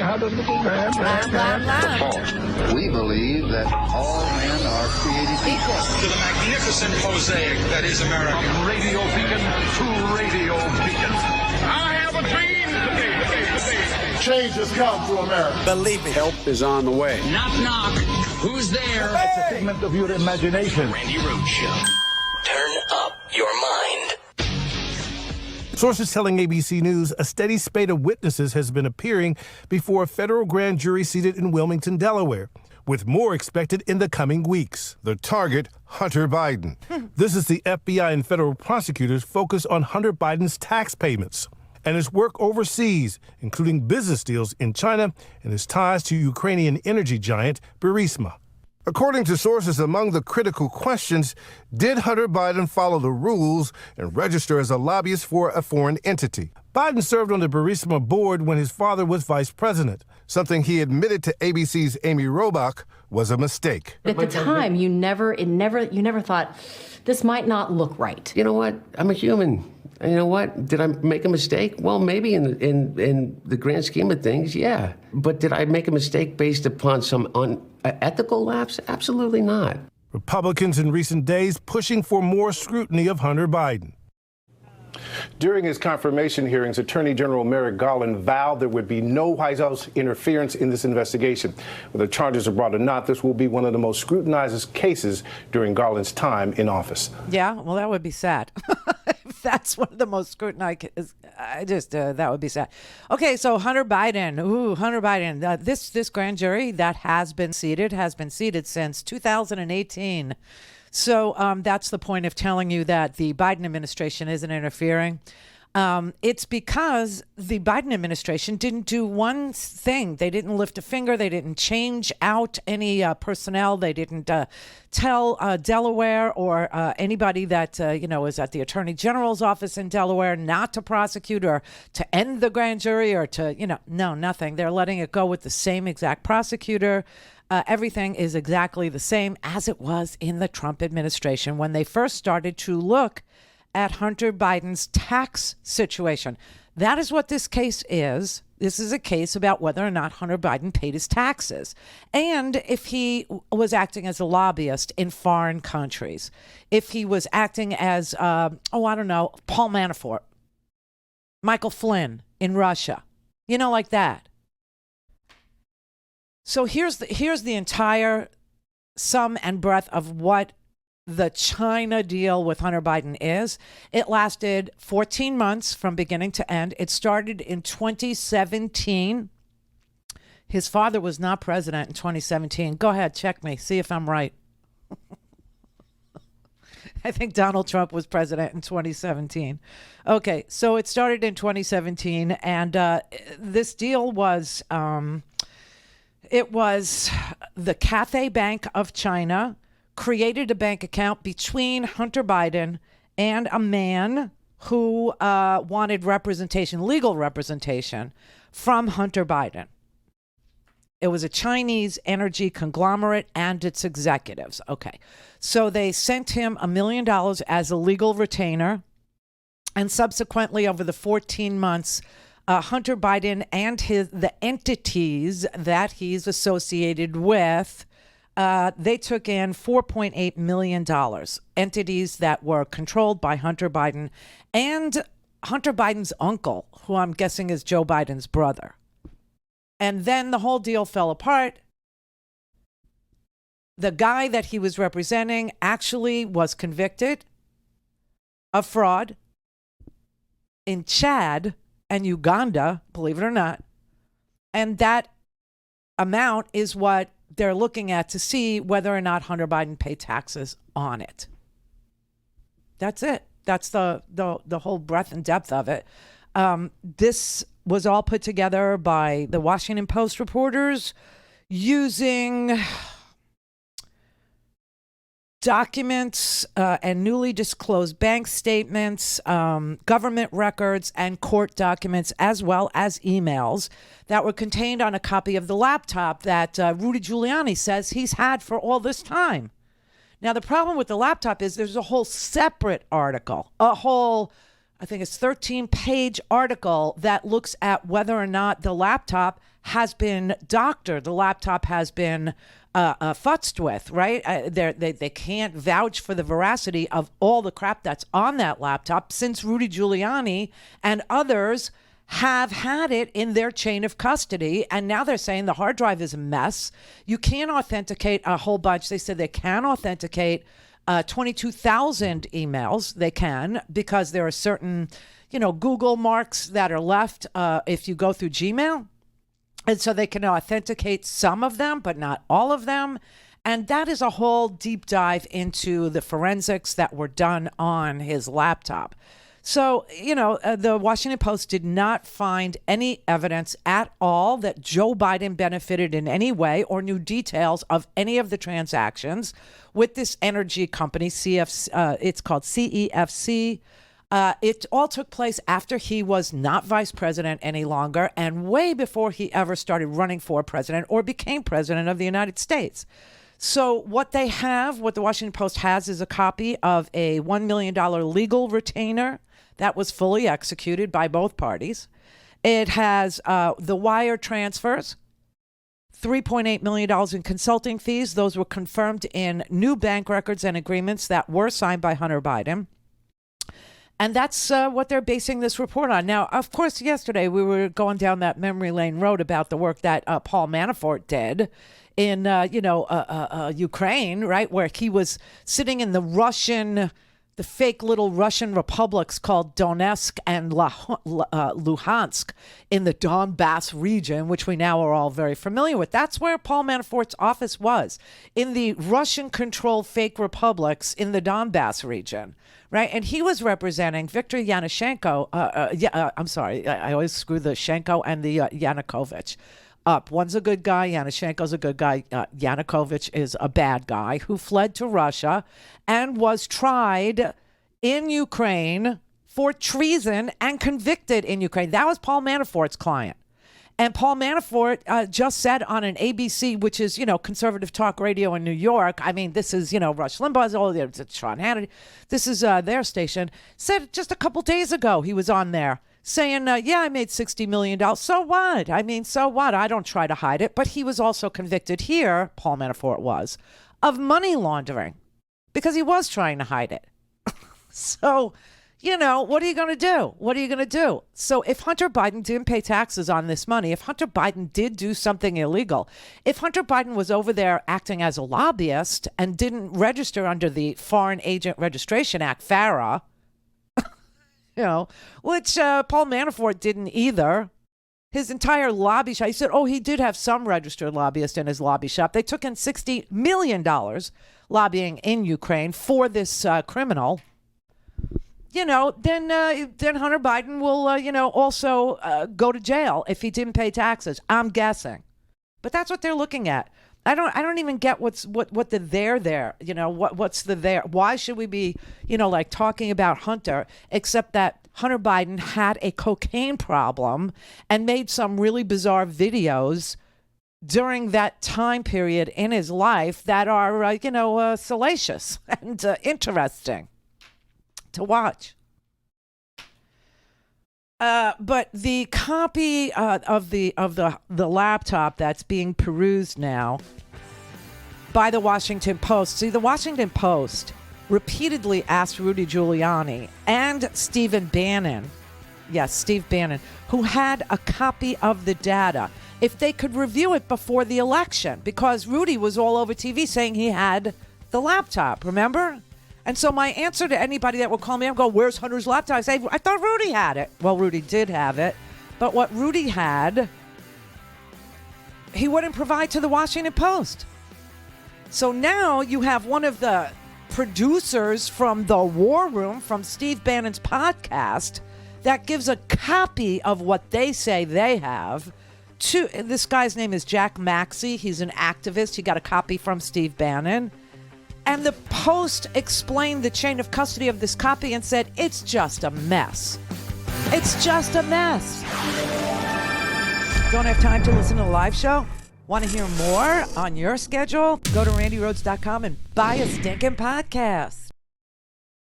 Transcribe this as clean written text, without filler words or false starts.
We believe that all men are created equal. To the magnificent mosaic that is America. From radio beacon to radio beacon. I have a dream today. Change has come to America. Believe me. Help is on the way. Knock, knock. Who's there? It's a figment of your imagination. Randi Rhodes Show. Turn up your mind. Sources telling ABC News a steady spate of witnesses has been appearing before a federal grand jury seated in Wilmington, Delaware, with more expected in the coming weeks. The target, Hunter Biden. This is the FBI and federal prosecutors focus on Hunter Biden's tax payments and his work overseas, including business deals in China and his ties to Ukrainian energy giant Burisma. According to sources, among the critical questions, did Hunter Biden follow the rules and register as a lobbyist for a foreign entity? Biden served on the Burisma board when his father was vice president, something he admitted to ABC's Amy Robach was a mistake. At the time, you never thought this might not look right. You know what? I'm a human. And you know what? Did I make a mistake? Well, maybe in the grand scheme of things, yeah. But did I make a mistake based upon some unethical lapse? Absolutely not. Republicans in recent days pushing for more scrutiny of Hunter Biden. During his confirmation hearings, Attorney General Merrick Garland vowed there would be no White House interference in this investigation. Whether charges are brought or not, this will be one of the most scrutinized cases during Garland's time in office. Yeah, well, that would be sad. If that's one of the most scrutinized, that would be sad. Okay, so Hunter Biden. Hunter Biden. This grand jury that has been seated since 2018. So that's the point of telling you that the Biden administration isn't interfering. It's because the Biden administration didn't do one thing. They didn't lift a finger. They didn't change out any personnel. They didn't tell Delaware or anybody that is at the Attorney General's office in Delaware not to prosecute or to end the grand jury or to, no, nothing. They're letting it go with the same exact prosecutor. Everything is exactly the same as it was in the Trump administration when they first started to look at Hunter Biden's tax situation. That is what this case is. This is a case about whether or not Hunter Biden paid his taxes and if he was acting as a lobbyist in foreign countries, if he was acting as, Paul Manafort, Michael Flynn in Russia, like that. So here's the entire sum and breadth of what the China deal with Hunter Biden is. It lasted 14 months from beginning to end. It started in 2017. His father was not president in 2017. Go ahead, check me, see if I'm right. I think Donald Trump was president in 2017. Okay, so it started in 2017, and this deal was... It was the Cathay Bank of China created a bank account between Hunter Biden and a man who wanted legal representation from Hunter Biden. It was a Chinese energy conglomerate and its executives. Okay, so they sent him $1 million as a legal retainer, and subsequently over the 14 months, Hunter Biden and the entities that he's associated with, they took in $4.8 million. Entities that were controlled by Hunter Biden and Hunter Biden's uncle, who I'm guessing is Joe Biden's brother. And then the whole deal fell apart. The guy that he was representing actually was convicted of fraud in Chad and Uganda, believe it or not. And that amount is what they're looking at to see whether or not Hunter Biden paid taxes on it. That's it. That's the whole breadth and depth of it. This was all put together by the Washington Post reporters using documents and newly disclosed bank statements, government records, and court documents, as well as emails that were contained on a copy of the laptop that Rudy Giuliani says he's had for all this time. Now, the problem with the laptop is there's a whole separate article, a whole I think it's 13-page article that looks at whether or not the laptop has been doctored. The laptop has been futzed with, right? They can't vouch for the veracity of all the crap that's on that laptop since Rudy Giuliani and others have had it in their chain of custody. And now they're saying the hard drive is a mess. You can't authenticate a whole bunch. They said they can authenticate 22,000 emails. They can, because there are certain, Google marks that are left if you go through Gmail. And so they can authenticate some of them, but not all of them. And that is a whole deep dive into the forensics that were done on his laptop. So, the Washington Post did not find any evidence at all that Joe Biden benefited in any way or knew details of any of the transactions with this energy company, it's called CEFC. It all took place after he was not vice president any longer and way before he ever started running for president or became president of the United States. So what the Washington Post has is a copy of a $1 million legal retainer that was fully executed by both parties. It has the wire transfers, $3.8 million in consulting fees. Those were confirmed in new bank records and agreements that were signed by Hunter Biden. And that's what they're basing this report on. Now, of course, yesterday we were going down that memory lane road about the work that Paul Manafort did in, Ukraine, right, where he was sitting in the fake little Russian republics called Donetsk and Luhansk in the Donbass region, which we now are all very familiar with. That's where Paul Manafort's office was, in the Russian-controlled fake republics in the Donbass region, right? And he was representing Viktor Yanukovych. I'm sorry, I always screw the Shenko and the Yanukovych up. One's a good guy. Yanukovych a good guy. Yanukovych is a bad guy who fled to Russia and was tried in Ukraine for treason and convicted in Ukraine. That was Paul Manafort's client. And Paul Manafort just said on an ABC, which is, conservative talk radio in New York. I mean, this is, Rush Limbaugh's, it's Sean Hannity. This is their station. Said just a couple days ago he was on there saying, I made $60 million. So what? I mean, so what? I don't try to hide it. But he was also convicted here, Paul Manafort was, of money laundering because he was trying to hide it. So, what are you going to do? What are you going to do? So if Hunter Biden didn't pay taxes on this money, if Hunter Biden did do something illegal, if Hunter Biden was over there acting as a lobbyist and didn't register under the Foreign Agent Registration Act, FARA, which Paul Manafort didn't either. His entire lobby shop, he said, he did have some registered lobbyists in his lobby shop. They took in $60 million lobbying in Ukraine for this criminal. Then Hunter Biden will, also go to jail if he didn't pay taxes. I'm guessing, but that's what they're looking at. I don't even get what the there. What's the there? Why should we be, talking about Hunter, except that Hunter Biden had a cocaine problem and made some really bizarre videos during that time period in his life that are, salacious and interesting to watch. But the copy of the laptop that's being perused now by the Washington Post. See, the Washington Post repeatedly asked Rudy Giuliani and Steve Bannon, who had a copy of the data, if they could review it before the election, because Rudy was all over TV saying he had the laptop, remember? And so my answer to anybody that would call me up, go, where's Hunter's laptop? I say, I thought Rudy had it. Well, Rudy did have it. But what Rudy had, he wouldn't provide to the Washington Post. So now you have one of the producers from the War Room, from Steve Bannon's podcast, that gives a copy of what they say they have to, this guy's name is Jack Maxey. He's an activist. He got a copy from Steve Bannon. And the Post explained the chain of custody of this copy and said, it's just a mess. It's just a mess. Don't have time to listen to the live show? Want to hear more on your schedule? Go to randyrhodes.com and buy a stinking podcast.